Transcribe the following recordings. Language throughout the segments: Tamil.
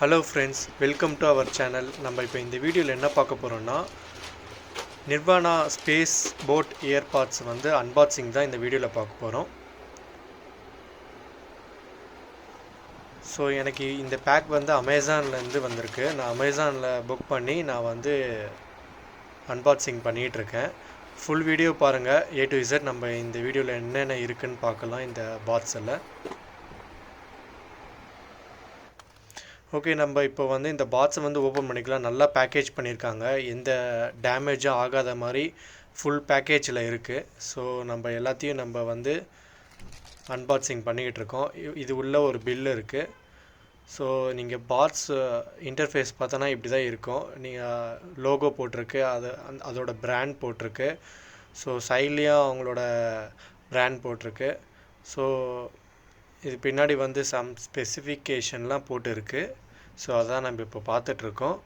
Hello friends, welcome to our channel. நம்ம இப்போ இந்த வீடியோவில் என்ன பார்க்க போகிறோன்னா, Nirvana space boat earbuds unboxing தான் இந்த வீடியோவில் பார்க்க போகிறோம். ஸோ எனக்கு இந்த பேக் அமேசான்லேருந்து வந்திருக்கு. நான் அமேசானில் புக் பண்ணி நான் அன்பாக்சிங் பண்ணிகிட்ருக்கேன். ஃபுல் வீடியோ பாருங்கள், A to Z. நம்ம இந்த வீடியோவில் என்னென்ன இருக்குதுன்னு பார்க்கலாம் இந்த பாக்ஸில். ஓகே, நம்ம இப்போ இந்த பாக்ஸை ஓப்பன் பண்ணிக்கலாம். நல்லா பேக்கேஜ் பண்ணியிருக்காங்க, எந்த டேமேஜும் ஆகாத மாதிரி ஃபுல் பேக்கேஜில் இருக்குது. ஸோ நம்ம எல்லாத்தையும் நம்ம அன்பாக்சிங் பண்ணிக்கிட்டு இருக்கோம். இது உள்ள ஒரு பில் இருக்குது. ஸோ நீங்கள் பாக்ஸ் இன்டர்ஃபேஸ் பார்த்தோன்னா இப்படி தான் இருக்கும். நீங்கள் லோகோ போட்டிருக்கு, அதோட பிராண்ட் போட்டிருக்கு. ஸோ சைட்லேயும் அவங்களோட பிராண்ட் போட்டிருக்கு. ஸோ இது பின்னாடி சம் ஸ்பெசிஃபிகேஷன்லாம் போட்டு இருக்குது. ஸோ அதான் நம்ம இப்போ பார்த்துட்ருக்கோம்.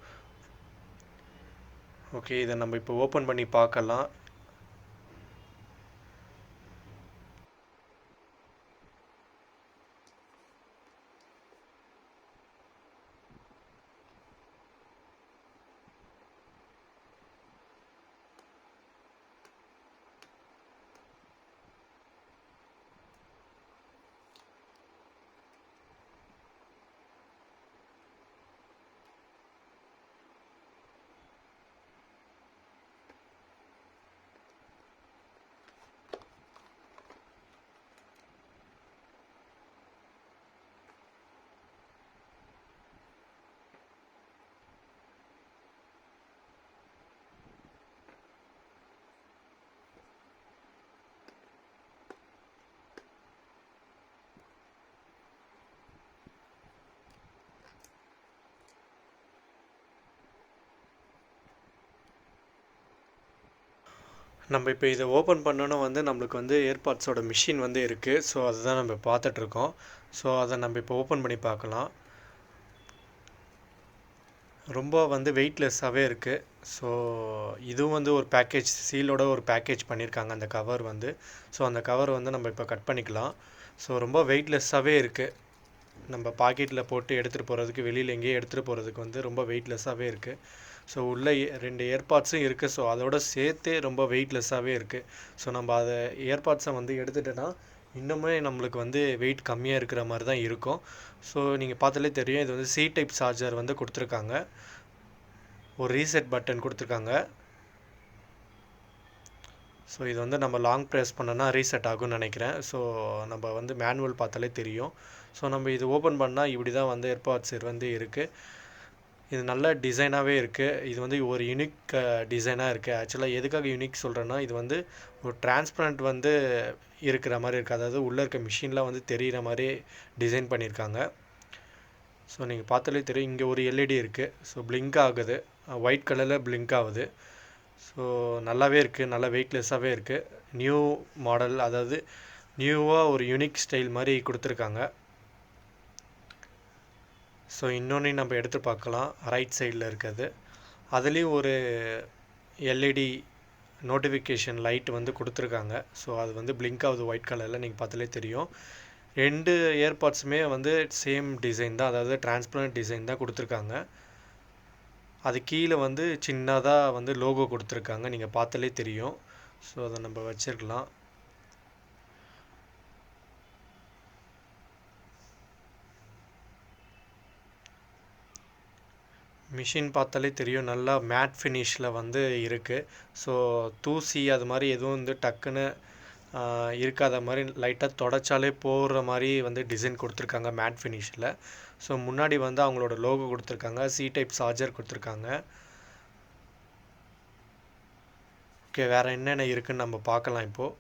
ஓகே, இதை நம்ம இப்போ ஓப்பன் பண்ணி பார்க்கலாம். நம்ம இப்போ இதை ஓப்பன் பண்ணோன்னா நம்மளுக்கு ஏர்பாட்ஸோட மிஷின் இருக்குது. ஸோ அதுதான் நம்ம பார்த்துட்ருக்கோம். ஸோ அதை நம்ம இப்போ ஓப்பன் பண்ணி பார்க்கலாம். ரொம்ப வெயிட்லெஸ்ஸாகவே இருக்குது. ஸோ இதுவும் ஒரு பேக்கேஜ் சீலோட ஒரு பேக்கேஜ் பண்ணியிருக்காங்க அந்த கவர் ஸோ அந்த கவர் நம்ம இப்போ கட் பண்ணிக்கலாம். ஸோ ரொம்ப வெயிட்லெஸ்ஸாகவே இருக்குது. நம்ம பாக்கெட்டில் போட்டு எடுத்துகிட்டு போகிறதுக்கு, வெளியில் எங்கேயும் எடுத்துகிட்டு போகிறதுக்கு ரொம்ப வெயிட்லெஸ்ஸாகவே இருக்குது. ஸோ உள்ளே 2 இயர்பாட்ஸும் இருக்குது. ஸோ அதோட சேர்த்தே ரொம்ப வெயிட்லெஸ்ஸாகவே இருக்குது. ஸோ நம்ம அதை இயர்பாட்ஸை எடுத்துட்டோன்னா இன்னுமே நம்மளுக்கு வெயிட் கம்மியாக இருக்கிற மாதிரி தான் இருக்கும். ஸோ நீங்கள் பார்த்தாலே தெரியும், இது C டைப் சார்ஜர் கொடுத்துருக்காங்க. ஒரு ரீசெட் பட்டன் கொடுத்துருக்காங்க. ஸோ இது நம்ம லாங் ப்ரெஸ் பண்ணோன்னா ரீசெட் ஆகும்னு நினைக்கிறேன். ஸோ நம்ம மேனுவல் பார்த்தாலே தெரியும். ஸோ நம்ம இது ஓப்பன் பண்ணால் இப்படி தான் ஏர்பாட்ஸ் இருக்குது. இது நல்ல டிசைனாகவே இருக்குது. இது ஒரு யூனிக் டிசைனாக இருக்குது. ஆக்சுவலாக எதுக்காக யூனிக் சொல்கிறேன்னா, இது ஒரு டிரான்ஸ்பரண்ட் இருக்கிற மாதிரி இருக்குது. அதாவது உள்ளே இருக்க மிஷின்லாம் தெரிகிற மாதிரி டிசைன் பண்ணியிருக்காங்க. ஸோ நீங்கள் பார்த்தாலே தெரியும், இங்கே ஒரு LED இருக்குது. ஸோ பிளிங்க் ஆகுது, ஒயிட் கலரில் பிளிங்க் ஆகுது. ஸோ நல்லாவே இருக்குது, நல்லா வெயிட்லெஸ்ஸாகவே இருக்குது. நியூ மாடல், அதாவது நியூவாக ஒரு யூனிக் ஸ்டைல் மாதிரி கொடுத்துருக்காங்க. ஸோ இன்னொன்று நம்ம எடுத்து பார்க்கலாம், ரைட் சைடில் இருக்கிறது. அதுலேயும் ஒரு LED நோட்டிஃபிகேஷன் லைட் கொடுத்துருக்காங்க. ஸோ அது பிளிங்க் ஆகுது ஒயிட் கலரில், நீங்கள் பார்த்தாலே தெரியும். 2 இயர்பாட்ஸுமே சேம் டிசைன் தான், அதாவது டிரான்ஸ்பரண்ட் டிசைன் தான் கொடுத்துருக்காங்க. அது கீழே சின்னதாக லோகோ கொடுத்துருக்காங்க, நீங்கள் பார்த்தாலே தெரியும். ஸோ அதை நம்ம வச்சிருக்கலாம். மிஷின் பார்த்தாலே தெரியும், நல்லா மேட் ஃபினிஷில் இருக்குது. ஸோ தூசி அது மாதிரி எதுவும் டக்குன்னு இருக்காத மாதிரி லைட்டாக தொடச்சாலே போடுற மாதிரி டிசைன் கொடுத்துருக்காங்க மேட் ஃபினிஷில். ஸோ முன்னாடி அவங்களோட லோகோ கொடுத்துருக்காங்க, C டைப் சார்ஜர் கொடுத்துருக்காங்க. ஓகே, வேறு என்னென்ன இருக்குதுன்னு நம்ம பார்க்கலாம் இப்போது.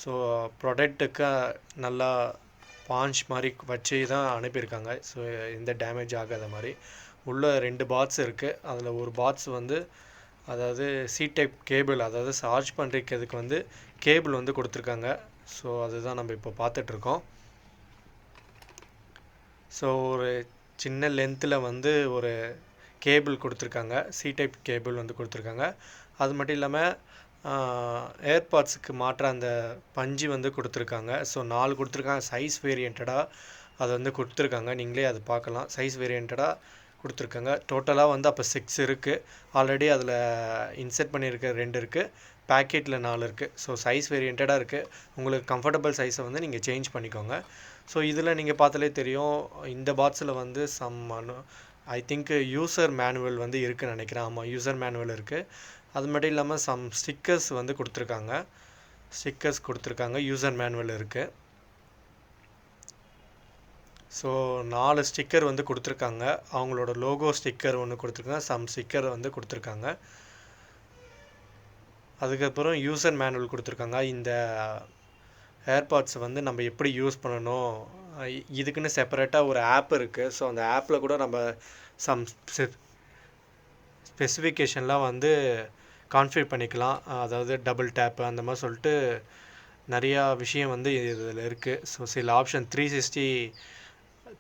ஸோ ப்ராடக்ட்டுக்கு நல்லா பாஞ்ச் மாதிரி வச்சு தான் அனுப்பியிருக்காங்க. ஸோ எந்த டேமேஜ் ஆகாத மாதிரி. உள்ளே 2 பாட்ஸ் இருக்குது. அதில் ஒரு பாட்ஸ் அதாவது C டைப் கேபிள், அதாவது சார்ஜ் பண்ணுறதுக்கு கேபிள் கொடுத்துருக்காங்க. ஸோ அதுதான் நம்ம இப்போ பார்த்துட்ருக்கோம். ஸோ ஒரு சின்ன லென்த்தில் ஒரு கேபிள் கொடுத்துருக்காங்க, C டைப் கேபிள் கொடுத்துருக்காங்க. அது மட்டும் இல்லாமல் ஏர்பாட்ஸுக்கு மாற்ற அந்த பஞ்சு கொடுத்துருக்காங்க. ஸோ 4 கொடுத்துருக்காங்க. சைஸ் வேரியன்டாக அது கொடுத்துருக்காங்க. நீங்களே அது பார்க்கலாம். சைஸ் வேரியன்டாக கொடுத்துருக்காங்க. டோட்டலாக வந்து அப்போ 6 இருக்குது. ஆல்ரெடி அதில் இன்செர்ட் பண்ணியிருக்க 2 இருக்குது, பேக்கெட்டில் 4 இருக்குது. ஸோ சைஸ் வேரியன்டாக இருக்குது. உங்களுக்கு கம்ஃபர்டபுள் சைஸை வந்து நீங்கள் சேஞ்ச் பண்ணிக்கோங்க. ஸோ இதில் நீங்கள் பார்த்தாலே தெரியும், இந்த பாக்ஸில் வந்து ஐ திங்க் யூசர் மேனுவல் வந்து இருக்குதுன்னு நினைக்கிறேன். ஆமாம், யூசர் மேனுவல் இருக்குது. அது மட்டும் இல்லாமல் ஸ்டிக்கர்ஸ் வந்து கொடுத்துருக்காங்க. யூசர் மேனுவல் இருக்குது. ஸோ 4 ஸ்டிக்கர் வந்து கொடுத்துருக்காங்க. அவங்களோட லோகோ ஸ்டிக்கர் ஒன்று கொடுத்துருக்காங்க, ஸ்டிக்கர் வந்து கொடுத்துருக்காங்க. அதுக்கப்புறம் யூசர் மேனுவல் கொடுத்துருக்காங்க. இந்த ஏர்பாட்ஸ் வந்து நம்ம எப்படி யூஸ் பண்ணணும், இதுக்குன்னு செப்பரேட்டாக ஒரு ஆப் இருக்குது. ஸோ அந்த ஆப்பில் கூட நம்ம ஸ்பெசிஃபிகேஷன்லாம் வந்து கான்ஃபிகர் பண்ணிக்கலாம். அதாவது டபுள் டேப்பு அந்த மாதிரி சொல்லிட்டு நிறையா விஷயம் வந்து இதில் இருக்குது. ஸோ சில ஆப்ஷன் 360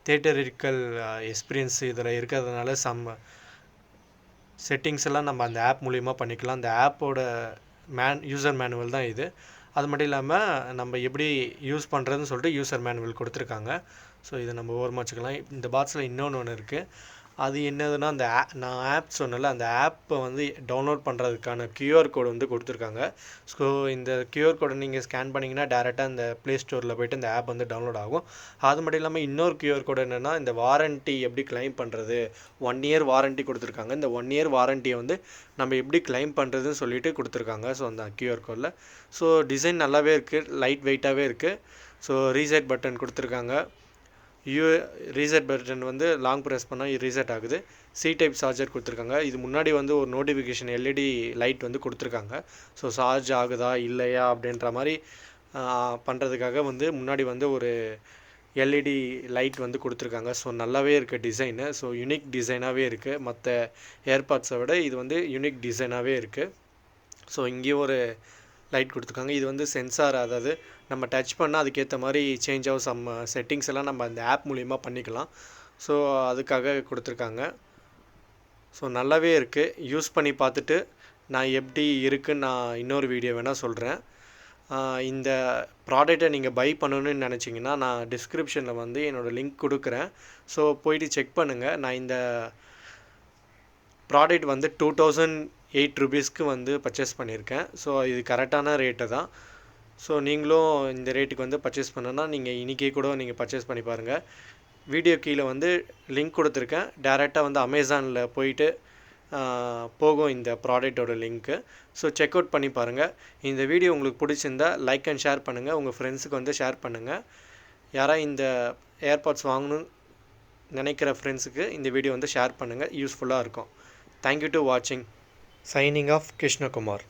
தியேட்டரிக்கல் எக்ஸ்பீரியன்ஸ் இதில் இருக்கிறதுனால செட்டிங்ஸ் எல்லாம் நம்ம அந்த ஆப் மூலிமா பண்ணிக்கலாம். அந்த ஆப்போட யூசர் மேனுவல் தான் இது. அது மட்டும் இல்லாமல் நம்ம எப்படி யூஸ் பண்ணுறதுன்னு சொல்லிட்டு யூசர் மேனுவல் கொடுத்துருக்காங்க. ஸோ இதை நம்ம ஓரமாக வச்சுக்கலாம். இந்த பாக்ஸில் இன்னொன்று இருக்குது. அது என்னதுன்னா, அந்த நான் ஆப் சொன்னல, அந்த ஆப்பை வந்து டவுன்லோட் பண்ணுறதுக்கான கியூஆர் கோடு வந்து கொடுத்துருக்காங்க. ஸோ இந்த கியூஆர் கோடை நீங்கள் ஸ்கேன் பண்ணிங்கன்னா டேரெக்டாக அந்த ப்ளே ஸ்டோரில் போய்ட்டு இந்த ஆப் வந்து டவுன்லோட் ஆகும். அது மட்டும் இல்லாமல் இன்னொரு கியூஆர் கோடு என்னென்னா, இந்த வாரண்ட்டி எப்படி கிளைம் பண்ணுறது, 1 இயர் வாரண்ட்டி கொடுத்துருக்காங்க. இந்த 1 இயர் வாரண்ட்டியை வந்து நம்ம எப்படி கிளைம் பண்ணுறதுன்னு சொல்லிட்டு கொடுத்துருக்காங்க. ஸோ அந்த கியூஆர் கோடில் ஸோ டிசைன் நல்லாவே இருக்குது, லைட் வெயிட்டாகவே இருக்குது. ஸோ ரீசெட் பட்டன் கொடுத்துருக்காங்க. ரீசெட் பட்டன் வந்து லாங் ப்ரெஸ் பண்ணால் ரீசெட் ஆகுது. சி டைப் சார்ஜர் கொடுத்துருக்காங்க. இது முன்னாடி வந்து ஒரு நோட்டிஃபிகேஷன் எல்இடி லைட் வந்து கொடுத்துருக்காங்க. ஸோ சார்ஜ் ஆகுதா இல்லையா அப்படின்ற மாதிரி பண்ணுறதுக்காக வந்து முன்னாடி வந்து ஒரு எல்இடி லைட் வந்து கொடுத்துருக்காங்க. ஸோ நல்லாவே இருக்குது டிசைனு. ஸோ யூனிக் டிசைனாகவே இருக்குது. மற்ற ஏர்பாட்ஸை விட இது வந்து யூனிக் டிசைனாகவே இருக்குது. ஸோ இங்கேயும் ஒரு லைட் கொடுத்துருக்காங்க. இது வந்து சென்சார், அதாவது நம்ம டச் பண்ணால் அதுக்கேற்ற மாதிரி சேஞ்ச் ஆகும். செட்டிங்ஸ் எல்லாம் நம்ம அந்த ஆப் மூலிமா பண்ணிக்கலாம். ஸோ அதுக்காக கொடுத்துருக்காங்க. ஸோ நல்லாவே இருக்குது. யூஸ் பண்ணி பார்த்துட்டு நான் எப்படி இருக்குன்னு நான் இன்னொரு வீடியோ வேணால் சொல்கிறேன். இந்த ப்ராடக்டை நீங்கள் பை பண்ணணுன்னு நினச்சிங்கன்னா நான் டிஸ்கிரிப்ஷனில் வந்து என்னோடய லிங்க் கொடுக்குறேன். ஸோ போயிட்டு செக் பண்ணுங்கள். நான் இந்த ப்ராடக்ட் வந்து 2008 ரூபீஸ்க்கு வந்து பர்ச்சேஸ் பண்ணியிருக்கேன். ஸோ இது கரெக்டான ரேட்டு தான். ஸோ நீங்களும் இந்த ரேட்டுக்கு வந்து பர்ச்சேஸ் பண்ணணுன்னா நீங்கள் இன்றைக்கே கூட நீங்கள் பர்ச்சேஸ் பண்ணி பாருங்கள். வீடியோ கீழே வந்து லிங்க் கொடுத்துருக்கேன். டேரெக்டாக வந்து அமேசானில் போயிட்டு போகும் இந்த ப்ராடக்டோட லிங்க்கு. ஸோ செக் அவுட் பண்ணி பாருங்கள். இந்த வீடியோ உங்களுக்கு பிடிச்சிருந்தா லைக் அண்ட் ஷேர் பண்ணுங்கள். உங்கள் ஃப்ரெண்ட்ஸுக்கு வந்து ஷேர் பண்ணுங்கள். யாராவது இந்த ஏர்பாட்ஸ் வாங்கணும்னு நினைக்கிற ஃப்ரெண்ட்ஸுக்கு இந்த வீடியோ வந்து ஷேர் பண்ணுங்கள். யூஸ்ஃபுல்லாக இருக்கும். தேங்க்யூ டு வாட்சிங். Signing off Krishnakumar.